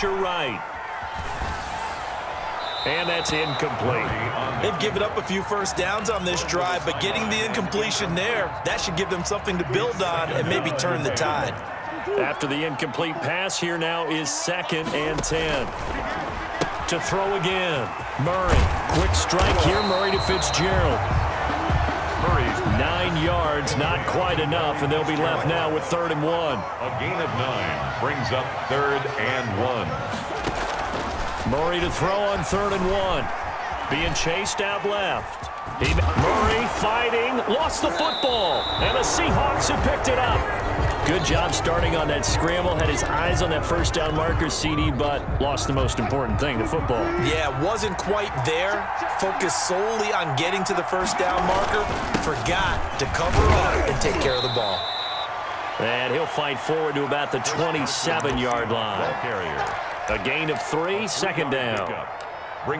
Right. And that's incomplete. They've given up a few first downs on this drive, but getting the incompletion there, that should give them something to build on and maybe turn the tide. After the incomplete pass, here now is 2nd and 10. To throw again. Murray. Quick strike here. Murray to Fitzgerald. Murray's 9 yards, not quite enough, and they'll be left now with 3rd and 1. A gain of 9 brings up 3rd and 1. Murray to throw on 3rd and 1. Being chased out left. Murray fighting, lost the football, and the Seahawks have picked it up. Good job starting on that scramble. Had his eyes on that first down marker, CD, but lost the most important thing, the football. Yeah, wasn't quite there. Focused solely on getting to the first down marker. Forgot to cover up and take care of the ball. And he'll fight forward to about the 27-yard line. A gain of 3, 2nd down.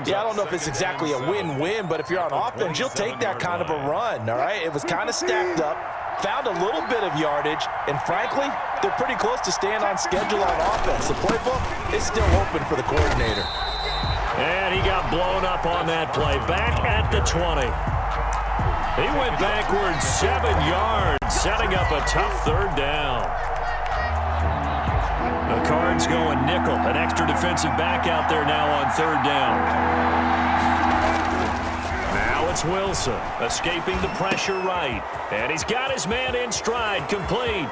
Yeah, I don't know if it's exactly a win-win, but if you're on offense, you'll take that kind of a run, all right? It was kind of stacked up. Found a little bit of yardage, and frankly, they're pretty close to staying on schedule on offense. The playbook is still open for the coordinator. And he got blown up on that play. Back at the 20. He went backwards 7 yards, setting up a tough 3rd down. The Cards going nickel. An extra defensive back out there now on 3rd down. It's Wilson escaping the pressure right. And he's got his man in stride, complete.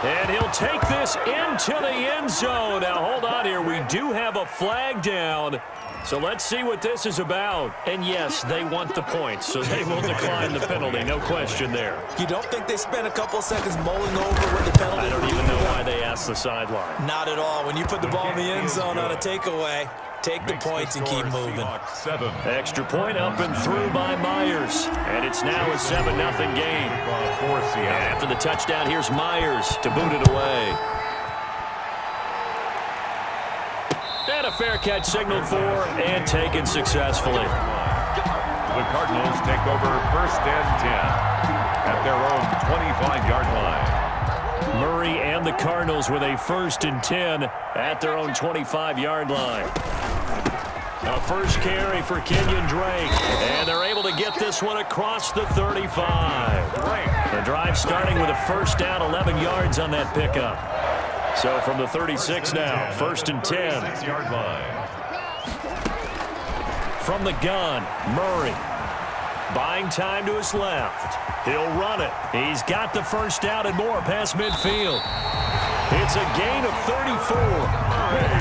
And he'll take this into the end zone. Now, hold on here. We do have a flag down. So let's see what this is about. And, yes, they want the points, so they will decline the penalty. No question there. You don't think they spent a couple seconds mulling over what the penalty? I don't even know why they asked the sideline. Not at all. When you put the ball in the end zone on a takeaway, take the points and keep moving. Extra point up and through by Myers. And it's now a 7-0 game. After the touchdown, here's Myers to boot it away. And a fair catch signaled for and taken successfully. The Cardinals take over 1st and 10 at their own 25-yard line. Murray and the Cardinals with a 1st and 10 at their own 25-yard line. A first carry for Kenyon Drake, and they're able to get this one across the 35. The drive starting with a 1st down, 11 yards on that pickup. So from the 36 now, 1st and 10. 6-yard line. From the gun, Murray. Buying time to his left. He'll run it. He's got the 1st down and more past midfield. It's a gain of 34.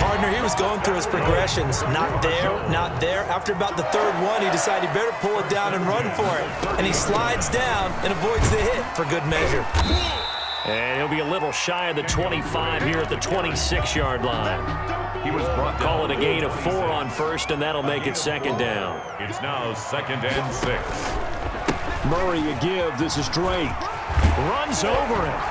Partner, he was going through his progressions. Not there, not there. After about the 3rd one, he decided he better pull it down and run for it. And he slides down and avoids the hit for good measure. And he'll be a little shy of the 25 here at the 26-yard line. He was brought down. Call it a gain of 4 on 1st, and that'll make it 2nd down. It's now 2nd and 6. Murray a give. This is Drake. Runs over him.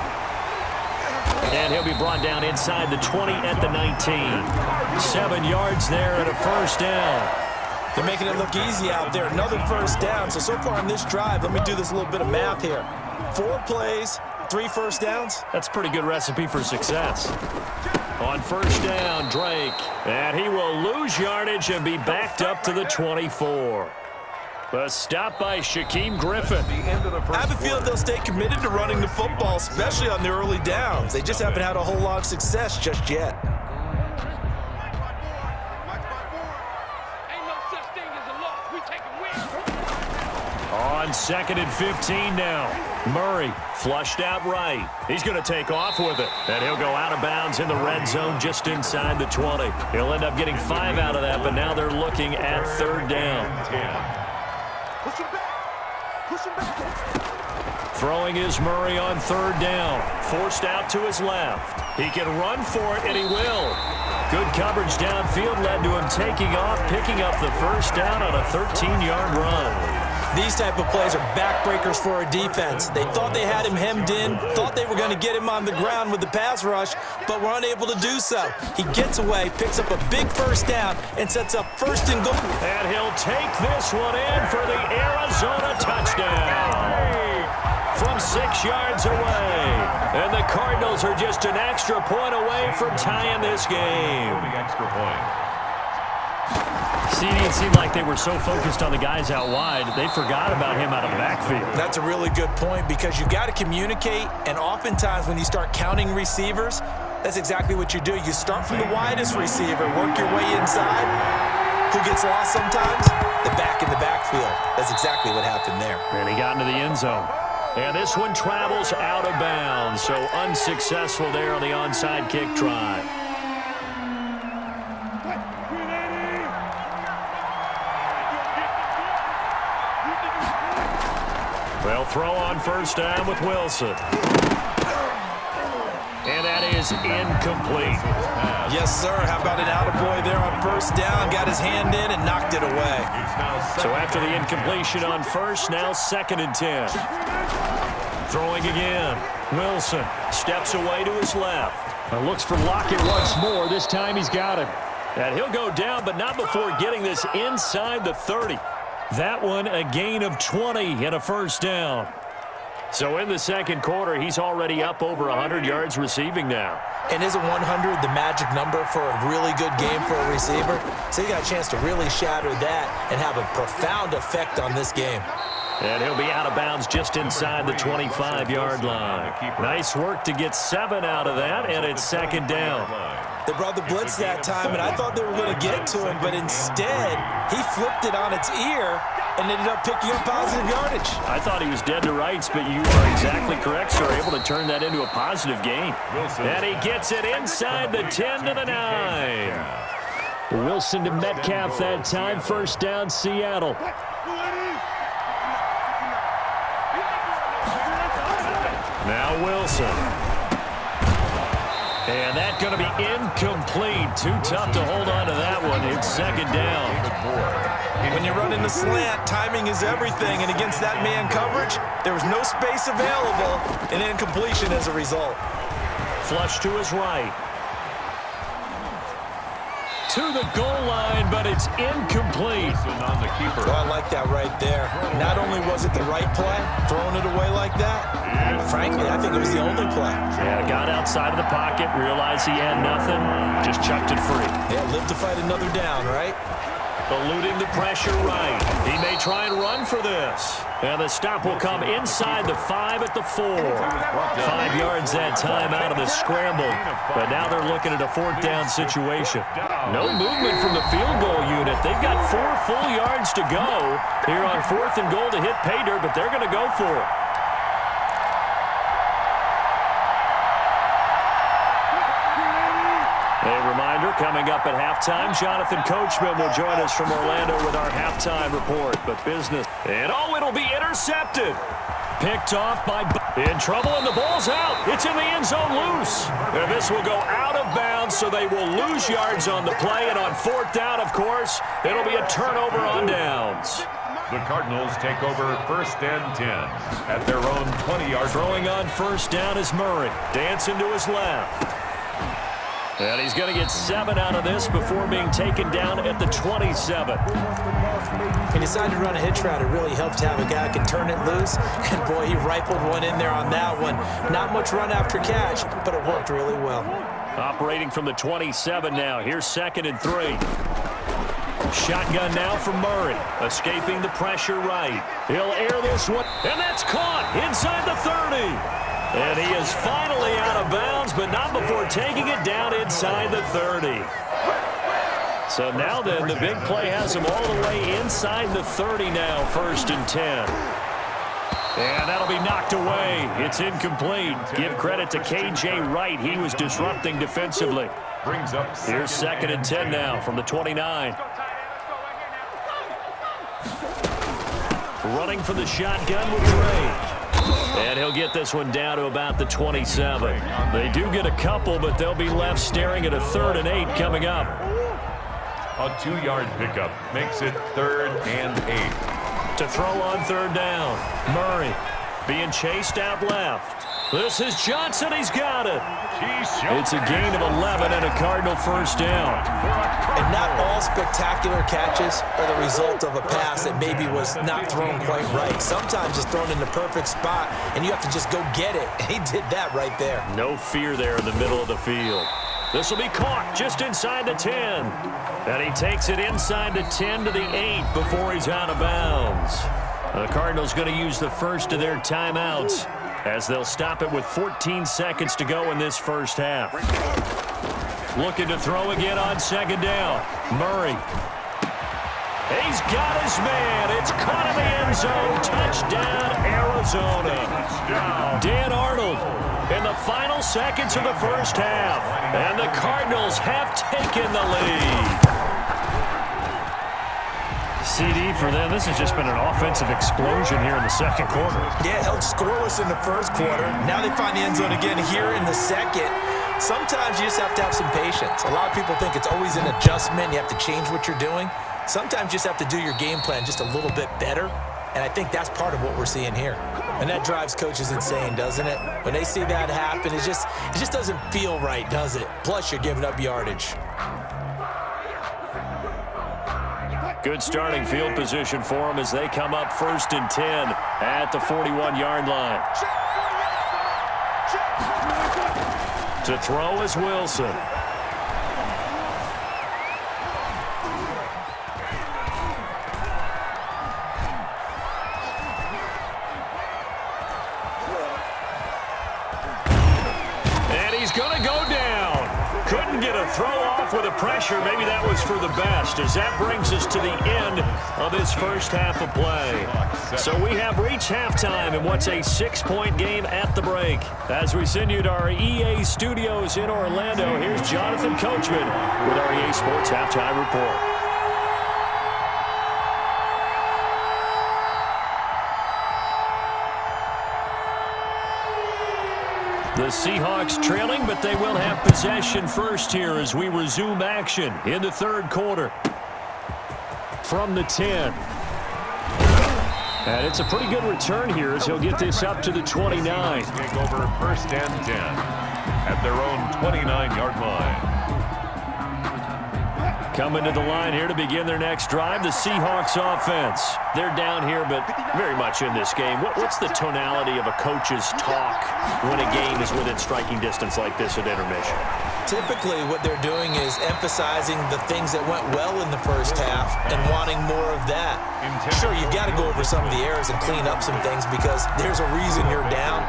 And he'll be brought down inside the 20 at the 19. 7 yards there and a 1st down. They're making it look easy out there. Another 1st down. So far on this drive, let me do this little bit of math here. 4 plays, 3 1st downs. That's a pretty good recipe for success. On 1st down, Drake. And he will lose yardage and be backed up to the 24. A stop by Shaquem Griffin. I have a feeling they'll stay committed to running the football, especially on the early downs. They just haven't had a whole lot of success just yet. On 2nd and 15 now. Murray flushed out right. He's going to take off with it. And he'll go out of bounds in the red zone just inside the 20. He'll end up getting 5 out of that, but now they're looking at 3rd down. Throwing is Murray on 3rd down. Forced out to his left. He can run for it, and he will. Good coverage downfield led to him taking off, picking up the 1st down on a 13-yard run. These type of plays are backbreakers for a defense. They thought they had him hemmed in, thought they were going to get him on the ground with the pass rush, but were unable to do so. He gets away, picks up a big 1st down, and sets up 1st and goal. And he'll take this one in for the Arizona touchdown. From him 6 yards away. And the Cardinals are just an extra point away from tying this game. Extra point. See, it seemed like they were so focused on the guys out wide, they forgot about him out of the backfield. That's a really good point because you've got to communicate, and oftentimes when you start counting receivers, that's exactly what you do. You start from the widest receiver, work your way inside. Who gets lost sometimes? The back in the backfield. That's exactly what happened there. And he got into the end zone. And this one travels out of bounds, so unsuccessful there on the onside kick try. They'll throw on first down with Wilson. And that is incomplete. Yes, sir. How about an attaboy there on first down? Got his hand in and knocked it away. So after the incompletion on first, now 2nd and 10. Throwing again. Wilson steps away to his left. Looks for Lockett once more. This time he's got him. And he'll go down, but not before getting this inside the 30. That one a gain of 20 and a first down. So in the second quarter, he's already up over 100 yards receiving now. And isn't 100 the magic number for a really good game for a receiver? So you got a chance to really shatter that and have a profound effect on this game. And he'll be out of bounds just inside the 25-yard line. Nice work to get 7 out of that, and it's 2nd down. They brought the blitz that time, and I thought they were going to get to him, but instead, he flipped it on its ear and ended up picking up positive yardage. I thought he was dead to rights, but you are exactly correct, sir. Able to turn that into a positive gain. And he gets it inside the 10 to the 9. Wilson to Metcalf that time. First down, Seattle. Now Wilson. And that's going to be incomplete. Too tough to hold on to that one. It's 2nd down. When you run in the slant, timing is everything. And against that man coverage, there was no space available and incompletion as a result. Flush to his right. To the goal line, but it's incomplete. On the keeper. Oh, I like that right there. Not only was it the right play, throwing it away like that, frankly, I think it was the only play. Yeah, got outside of the pocket, realized he had nothing, just chucked it free. Yeah, live to fight another down, right? Eluding the pressure right. He may try and run for this. And the stop will come inside the 5 at the 4. 5 yards that time out of the scramble. But now they're looking at a 4th down situation. No movement from the field goal unit. They've got 4 full yards to go here on 4th and goal to hit pay dirt, but they're going to go for it. A reminder, coming up at halftime, Jonathan Coachman will join us from Orlando with our halftime report. But business, and it'll be intercepted. Picked off by, in trouble, and the ball's out. It's in the end zone loose. And this will go out of bounds, so they will lose yards on the play. And on 4th down, of course, it'll be a turnover on downs. The Cardinals take over 1st and 10 at their own 20-yard. Throwing on first down is Murray. Dancing to his left. And he's going to get 7 out of this before being taken down at the 27. He decided to run a hitch route. It really helped to have a guy who can turn it loose. And, boy, he rifled one in there on that one. Not much run after catch, but it worked really well. Operating from the 27 now. Here's 2nd and 3. Shotgun now from Murray. Escaping the pressure right. He'll air this one. And that's caught inside the 30. And he is finally out of bounds, but not before taking it down inside the 30. So now then, the big play has him all the way inside the 30 now, 1st and 10. And that'll be knocked away. It's incomplete. Give credit to K.J. Wright. He was disrupting defensively. Brings up. Here's 2nd and 10 now from the 29. Running for the shotgun with Drake. And he'll get this one down to about the 27. They do get a couple, but they'll be left staring at a 3rd and 8 coming up. A 2-yard pickup makes it 3rd and 8. To throw on 3rd down, Murray being chased out left. This is Johnson. He's got it. It's a gain of 11 and a Cardinal first down. And not all spectacular catches are the result of a pass that maybe was not thrown quite right. Sometimes it's thrown in the perfect spot, and you have to just go get it. And he did that right there. No fear there in the middle of the field. This will be caught just inside the 10. And he takes it inside the 10 to the 8 before he's out of bounds. The Cardinals going to use the first of their timeouts as they'll stop it with 14 seconds to go in this first half. Looking to throw again on second down. Murray. He's got his man. It's caught in the end zone. Touchdown, Arizona. Dan Arnold in the final seconds of the first half. And the Cardinals have taken the lead. CD for them. This has just been an offensive explosion here in the second quarter. Yeah, held scoreless in the first quarter. Now they find the end zone again here in the second. Sometimes you just have to have some patience. A lot of people think it's always an adjustment. You have to change what you're doing. Sometimes you just have to do your game plan just a little bit better. And I think that's part of what we're seeing here. And that drives coaches insane, doesn't it? When they see that happen, it just doesn't feel right, does it? Plus, you're giving up yardage. Good starting field position for them as they come up 1st and 10 at the 41-yard line. To throw is Wilson. And he's going to go down. Couldn't get a throw off with the pressure. Maybe that was for the best, as that brings us to the end of this first half of play. So we have reached halftime in what's a 6-point game at the break. As we send you to our EA studios in Orlando, here's Jonathan Coachman with our EA Sports Halftime Report. The Seahawks trailing, but they will have possession first here as we resume action in the third quarter. From the 10. And it's a pretty good return here as he'll get this up to the 29. Take over 1st and 10 at their own 29-yard line. Coming to the line here to begin their next drive, the Seahawks offense. They're down here, but very much in this game. What's the tonality of a coach's talk when a game is within striking distance like this at intermission? Typically, what they're doing is emphasizing the things that went well in the first half and wanting more of that. Sure, you've got to go over some of the errors and clean up some things because there's a reason you're down.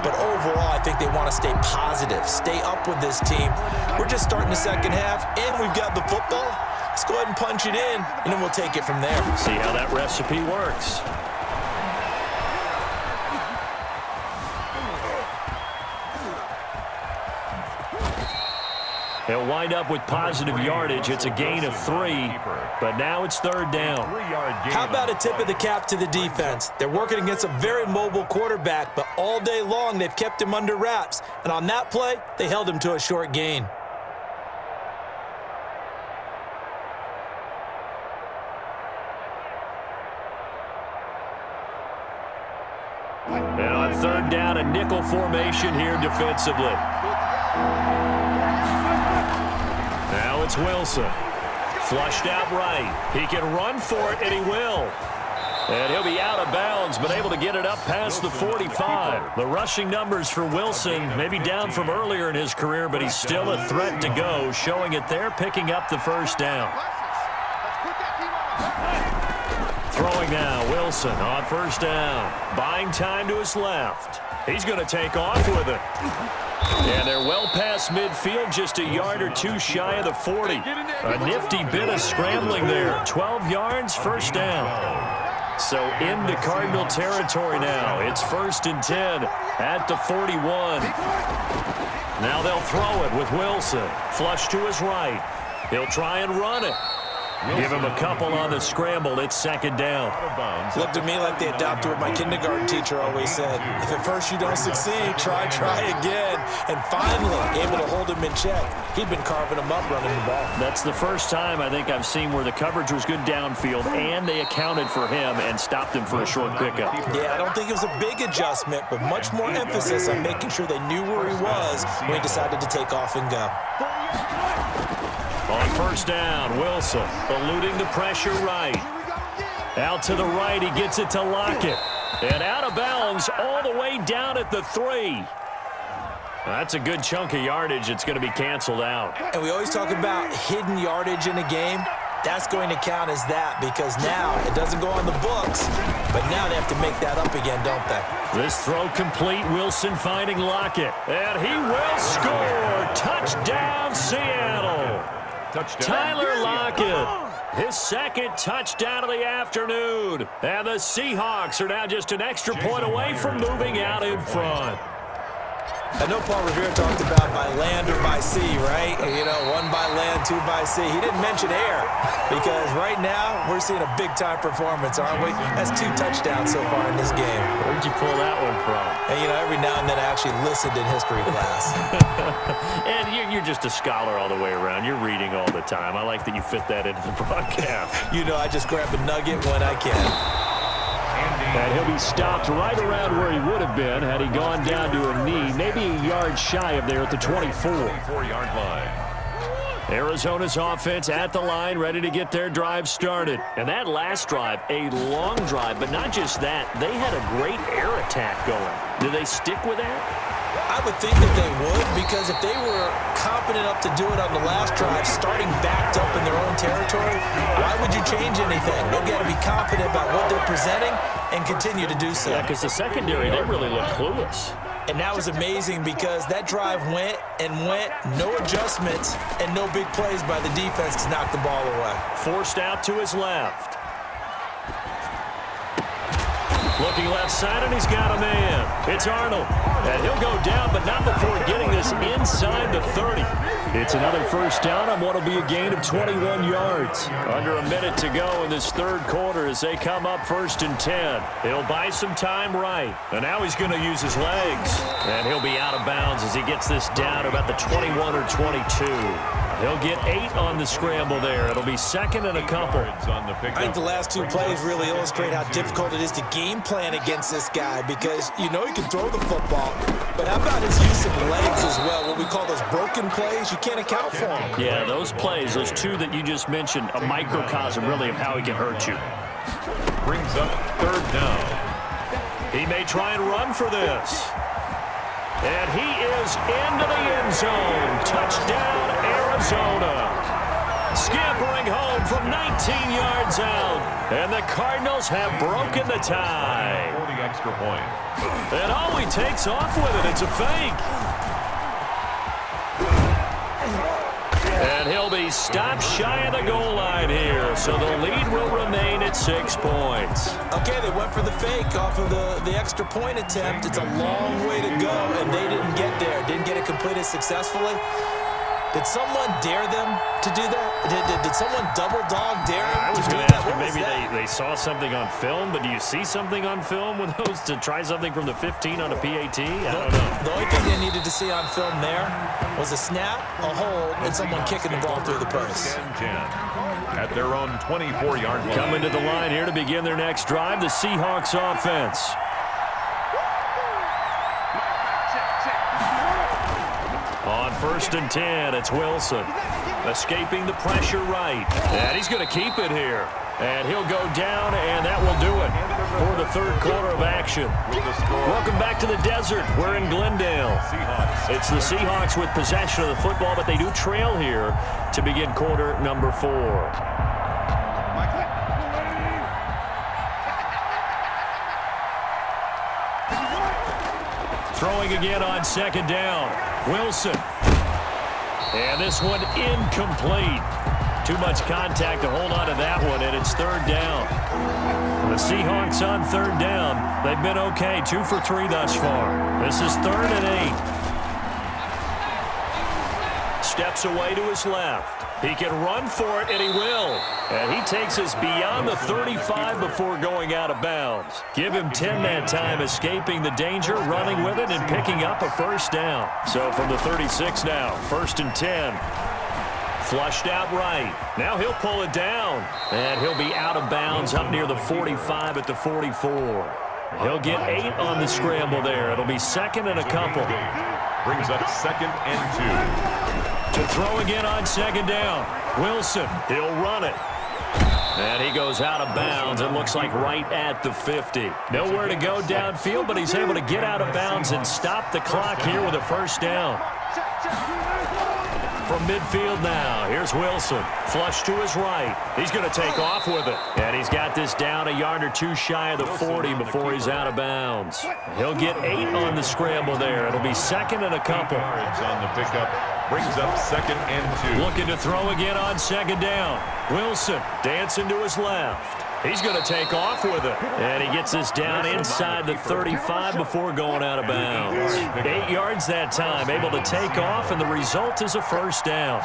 But overall, I think they want to stay positive, stay up with this team. We're just starting the second half, and we've got the football. Let's go ahead and punch it in, and then we'll take it from there. See how that recipe works. He'll wind up with positive yardage. It's a gain of 3, but now it's 3rd down. How about a tip of the cap to the defense? They're working against a very mobile quarterback, but all day long they've kept him under wraps. And on that play, they held him to a short gain. And on 3rd down, a nickel formation here defensively. Now it's Wilson. Flushed out right. He can run for it, and he will. And he'll be out of bounds, but able to get it up past the 45. The rushing numbers for Wilson maybe down from earlier in his career, but he's still a threat to go, showing it there, picking up the 1st down. Throwing now, Wilson on 1st down. Buying time to his left. He's going to take off with it. And they're well past midfield, just a yard or two shy of the 40. A nifty bit of scrambling there. 12 yards, 1st down. So into Cardinal territory now. It's 1st and 10 at the 41. Now they'll throw it with Wilson. Flush to his right. He'll try and run it. Give him a couple on the scramble. It's second down. Looked to me like they adopted what my kindergarten teacher always said. If at first you don't succeed, try again. And finally, able to hold him in check. He'd been carving him up running the ball. That's the first time I think I've seen where the coverage was good downfield, and they accounted for him and stopped him for a short pickup. Yeah, I don't think it was a big adjustment, but much more emphasis on making sure they knew where he was when he decided to take off and go. On first down, Wilson eluding the pressure right. Out to the right, he gets it to Lockett. And out of bounds all the way down at the 3. That's a good chunk of yardage. It's going to be canceled out. And we always talk about hidden yardage in a game. That's going to count as that because now it doesn't go on the books, but now they have to make that up again, don't they? This throw complete, Wilson finding Lockett. And he will score. Touchdown, Seattle. Tyler Lockett, his second touchdown of the afternoon. And the Seahawks are now just an extra point away from moving out in front. I know Paul Revere talked about by land or by sea, right? You know, one by land, two by sea. He didn't mention air because right now we're seeing a big-time performance, aren't we? That's 2 touchdowns so far in this game. Where'd you pull that one from? And, you know, every now and then I actually listened in history class. And you're just a scholar all the way around. You're reading all the time. I like that you fit that into the broadcast. You know, I just grab a nugget when I can. And he'll be stopped right around where he would have been had he gone down to a knee, maybe a yard shy of there at the 24-yard line. Arizona's offense at the line, ready to get their drive started. And that last drive, a long drive, but not just that. They had a great air attack going. Do they stick with that? I would think that they would because if they were confident enough to do it on the last drive, starting backed up in their own territory, why would you change anything? They've got to be confident about what they're presenting and continue to do so. Yeah, because the secondary, they really look clueless. And that was amazing because that drive went and went, no adjustments, and no big plays by the defense to knock the ball away. Forced out to his left. Looking left side, and he's got a man. It's Arnold. And he'll go down, but not before getting this inside the 30. It's another first down on what will be a gain of 21 yards. Under a minute to go in this third quarter as they come up 1st and 10. He'll buy some time right. And now he's going to use his legs. And he'll be out of bounds as he gets this down to about the 21 or 22. He'll get 8 on the scramble there. It'll be second and a couple. I think the last 2 plays really illustrate how difficult it is to game plan against this guy because you know he can throw the football, but how about his use of legs as well, what we call those broken plays? You can't account for them. Yeah, those plays, those 2 that you just mentioned, a microcosm really of how he can hurt you. Brings up 3rd down. He may try and run for this. And he is into the end zone. Touchdown, Arizona. Scampering home from 19 yards out. And the Cardinals have broken the tie. For the extra point. And he takes off with it. It's a fake. And he'll be stopped shy of the goal line here. So the lead will remain at 6 points. Okay, they went for the fake off of the extra point attempt. It's a long way to go, and they didn't get there. Didn't get it completed successfully. Did someone dare them to do that? Did someone double dog dare them to do that? Maybe they saw something on film, but do you see something on film with those to try something from the 15 on a PAT? I don't know. The only thing they needed to see on film there was a snap, a hold, and someone kicking the ball through the post. At their own 24-yard line. Coming to the line here to begin their next drive, the Seahawks offense. On 1st and 10, it's Wilson. Escaping the pressure right. And he's going to keep it here. And he'll go down, and that will do it for the third quarter of action. Welcome back to the desert. We're in Glendale. It's the Seahawks with possession of the football, but they do trail here to begin quarter number 4. Throwing again on 2nd down. Wilson. And this one incomplete. Too much contact to hold on to that one, and it's 3rd down. The Seahawks on 3rd down. They've been okay, 2 for 3 thus far. This is 3rd and 8. steps away to his left. He can run for it, and he will. And he takes us beyond the 35 before going out of bounds. Give him 10 that time, escaping the danger, running with it, and picking up a first down. So from the 36 now, 1st and 10. Flushed out right. Now he'll pull it down. And he'll be out of bounds up near the 45 at the 44. He'll get 8 on the scramble there. It'll be second and a couple. Brings up 2nd and 2. To throw again on 2nd down. Wilson, he'll run it. And he goes out of bounds. It looks like right at the 50. Nowhere to go downfield, but he's able to get out of bounds and stop the clock here with a first down. From midfield now, here's Wilson. Flush to his right. He's going to take off with it. And he's got this down a yard or two shy of the 40 before he's out of bounds. He'll get 8 on the scramble there. It'll be second and a couple. Yards on the pickup. Brings up 2nd and 2. Looking to throw again on 2nd down. Wilson dancing to his left. He's going to take off with it. And he gets us down inside the 35 before going out of bounds. 8 yards that time, able to take off, and the result is a first down.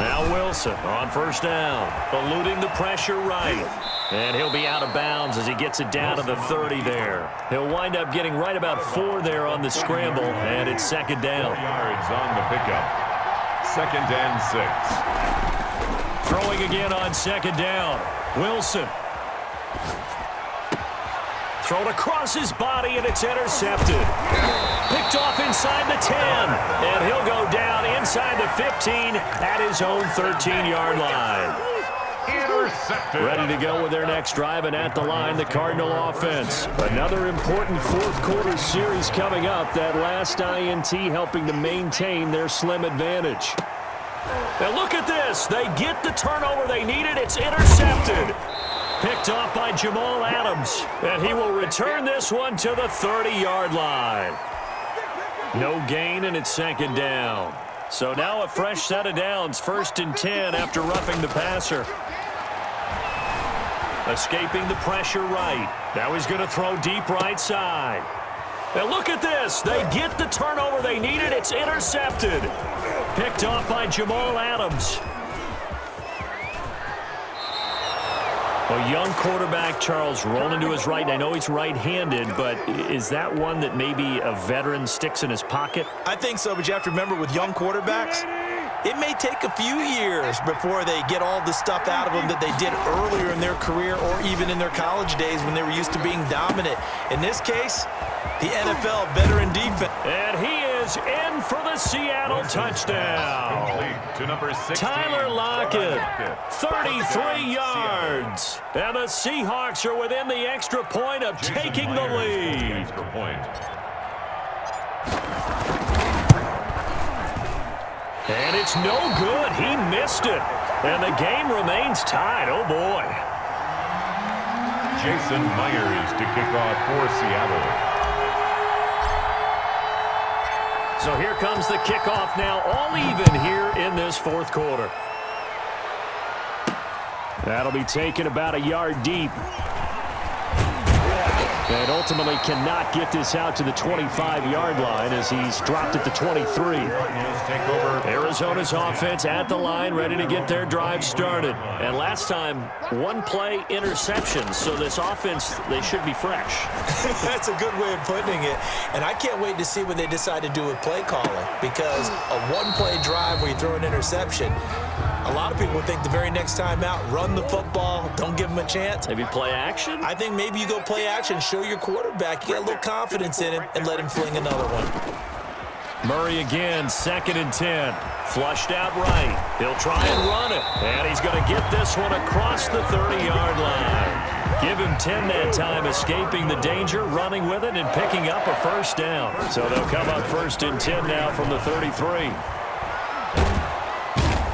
Now Wilson on first down, eluding the pressure right. And he'll be out of bounds as he gets it down to the 30 there. He'll wind up getting right about 4 there on the scramble, and it's 2nd down. 4 yards on the pickup. 2nd and 6. Throwing again on 2nd down. Wilson. Thrown across his body, and it's intercepted. Picked off inside the 10. And he'll go down inside the 15 at his own 13-yard line. Intercepted. Ready to go with their next drive, and at the line, the Cardinal offense. Another important fourth-quarter series coming up. That last INT helping to maintain their slim advantage. Now look at this. They get the turnover they needed. It's intercepted. Picked off by Jamal Adams. And he will return this one to the 30-yard line. No gain, and it's 2nd down. So now a fresh set of downs. 1st and 10 after roughing the passer. Escaping the pressure right. Now he's going to throw deep right side. Now look at this. They get the turnover they needed. It's intercepted. Picked off by Jamal Adams. A young quarterback, Charles, rolling to his right. I know he's right-handed, but is that one that maybe a veteran sticks in his pocket? I think so, but you have to remember with young quarterbacks, it may take a few years before they get all the stuff out of them that they did earlier in their career or even in their college days when they were used to being dominant. In this case, the NFL veteran defense. And he is in for the Seattle touchdown. To number 16, Tyler Lockett, 33 yards. And the Seahawks are within the extra point of taking the lead. And it's no good. He missed it. And the game remains tied. Oh, boy. Jason Myers to kick off for Seattle. So here comes the kickoff now, all even here in this fourth quarter. That'll be taken about a yard deep. And ultimately cannot get this out to the 25-yard line as he's dropped at the 23. Arizona's offense at the line, ready to get their drive started. And last time, one play interception. So this offense, they should be fresh. That's a good way of putting it. And I can't wait to see what they decide to do with play calling, because a one-play drive where you throw an interception, a lot of people think the very next time out, run the football, don't give them a chance. Maybe play action? I think maybe you go play action, show your quarterback, you get a little confidence in him, and let him fling another one. Murray again, 2nd and 10. Flushed out right. He'll try and run it. And he's going to get this one across the 30-yard line. Give him 10 that time, escaping the danger, running with it, and picking up a first down. So they'll come up 1st and 10 now from the 33.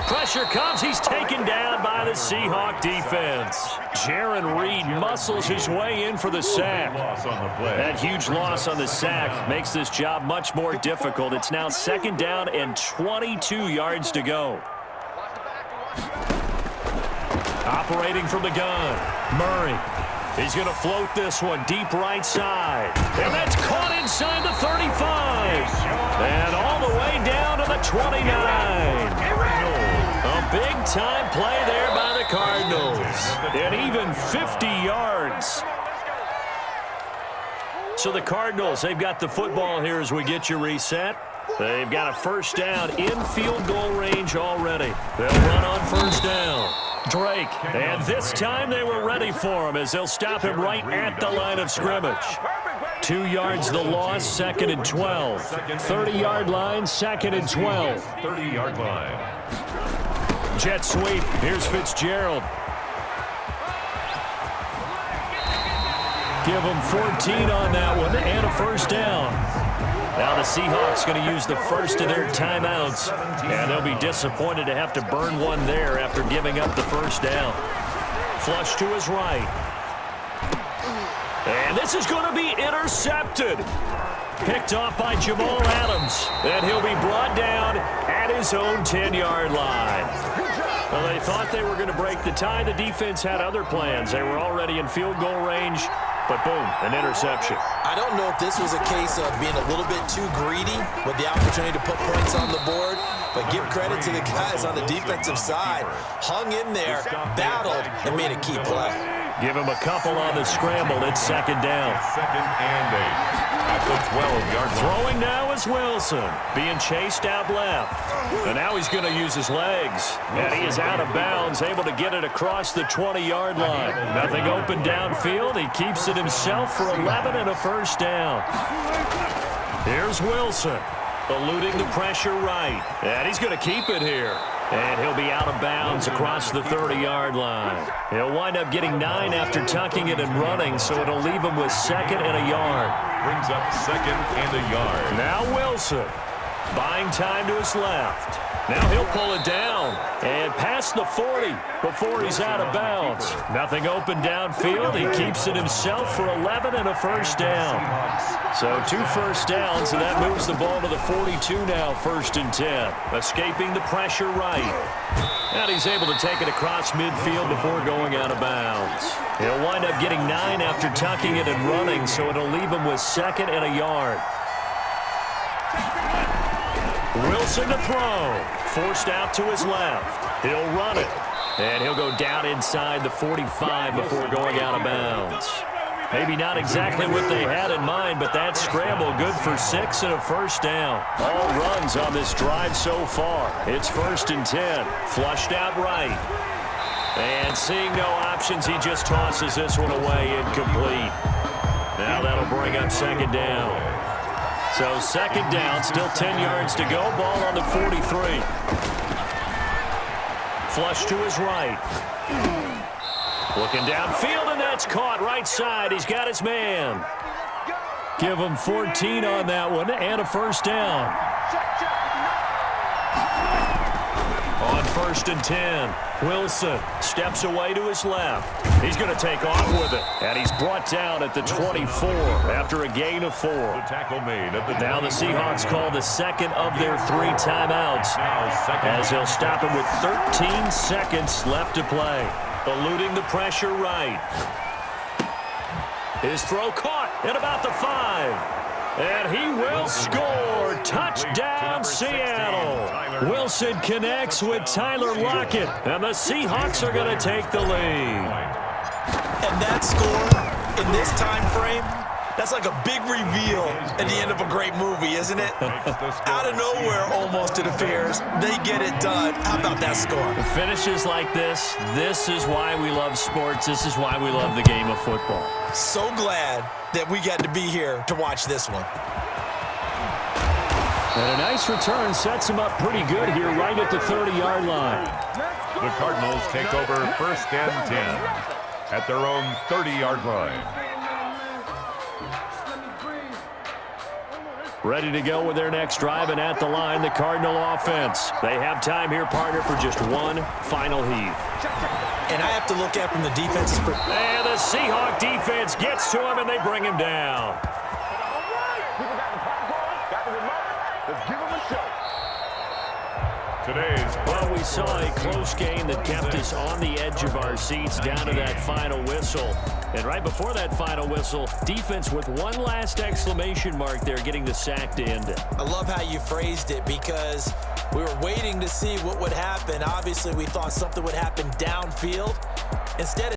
Pressure comes. He's taken down by the Seahawk defense. Jaron Reed muscles his way in for the sack. That huge loss on the sack makes this job much more difficult. It's now 2nd down and 22 yards to go. Operating from the gun, Murray. He's going to float this one deep right side. And that's caught inside the 35. And all the way down to the 29. A big-time play there by the Cardinals. And even 50 yards. So the Cardinals, they've got the football here as we get you reset. They've got a first down in field goal range already. They'll run on first down. Drake, and this time they were ready for him as they'll stop him right at the line of scrimmage. 2 yards the loss, 2nd and 12. 30-yard line, 2nd and 12. 30-yard line. Jet sweep, here's Fitzgerald. Give him 14 on that one and a first down. Now the Seahawks going to use the first of their timeouts, and they'll be disappointed to have to burn one there after giving up the first down. Flush to his right. And this is going to be intercepted. Picked off by Jamal Adams, and he'll be brought down at his own 10-yard line. Well, they thought they were going to break the tie. The defense had other plans. They were already in field goal range. But boom, an interception. I don't know if this was a case of being a little bit too greedy with the opportunity to put points on the board, but give credit to the guys on the defensive side. Hung in there, battled, and made a key play. Give him a couple on the scramble. It's 2nd down. 2nd and 8 at the 12-yard line. Throwing now is Wilson, being chased out left. And now he's going to use his legs. And he is out of bounds, able to get it across the 20-yard line. Nothing open downfield. He keeps it himself for 11 and a first down. Here's Wilson, eluding the pressure right. And he's going to keep it here. And he'll be out of bounds across the 30-yard line. He'll wind up getting 9 after tucking it and running, so it'll leave him with 2nd and a yard. Brings up 2nd and a yard. Now Wilson, buying time to his left. Now he'll pull it down and past the 40 before he's out of bounds. Nothing open downfield. He keeps it himself for 11 and a first down. So 2 first downs, and that moves the ball to the 42 now, 1st and 10. Escaping the pressure right. And he's able to take it across midfield before going out of bounds. He'll wind up getting 9 after tucking it and running, so it'll leave him with 2nd and a yard. Wilson to throw. Forced out to his left. He'll run it. And he'll go down inside the 45 before going out of bounds. Maybe not exactly what they had in mind, but that scramble good for 6 and a first down. All runs on this drive so far. It's 1st and 10. Flushed out right. And seeing no options, he just tosses this one away incomplete. Now that'll bring up 2nd down. So 2nd down, still 10 yards to go. Ball on the 43. Flush to his right. Looking downfield, and that's caught right side. He's got his man. Give him 14 on that one and a first down. On 1st and 10, Wilson steps away to his left. He's going to take off with it, and he's brought down at the 24 after a gain of 4. The tackle made at the Now the Seahawks call the 2nd of their 3 timeouts as they'll stop him with 13 seconds left to play. Eluding the pressure right. His throw caught at about the 5. And he will score. Touchdown, Seattle. Wilson connects with Tyler Lockett, and the Seahawks are going to take the lead. And that score in this time frame, that's like a big reveal at the end of a great movie, isn't it? Out of nowhere, almost, it appears. They get it done. How about that score? Finishes like this is why we love sports. This is why we love the game of football. So glad that we got to be here to watch this one. And a nice return sets him up pretty good here right at the 30-yard line. The Cardinals take over 1st and 10 at their own 30-yard line. Ready to go with their next drive, and at the line, the Cardinal offense. They have time here, partner, for just one final heave. And I have to look at from the defense's perspective. And the Seahawk defense gets to him, and they bring him down. Well, we saw a close game that kept us on the edge of our seats down to that final whistle. And right before that final whistle, defense with one last exclamation mark there, getting the sack to end it. I love how you phrased it, because We were waiting to see what would happen. Obviously, we thought something would happen downfield. Instead,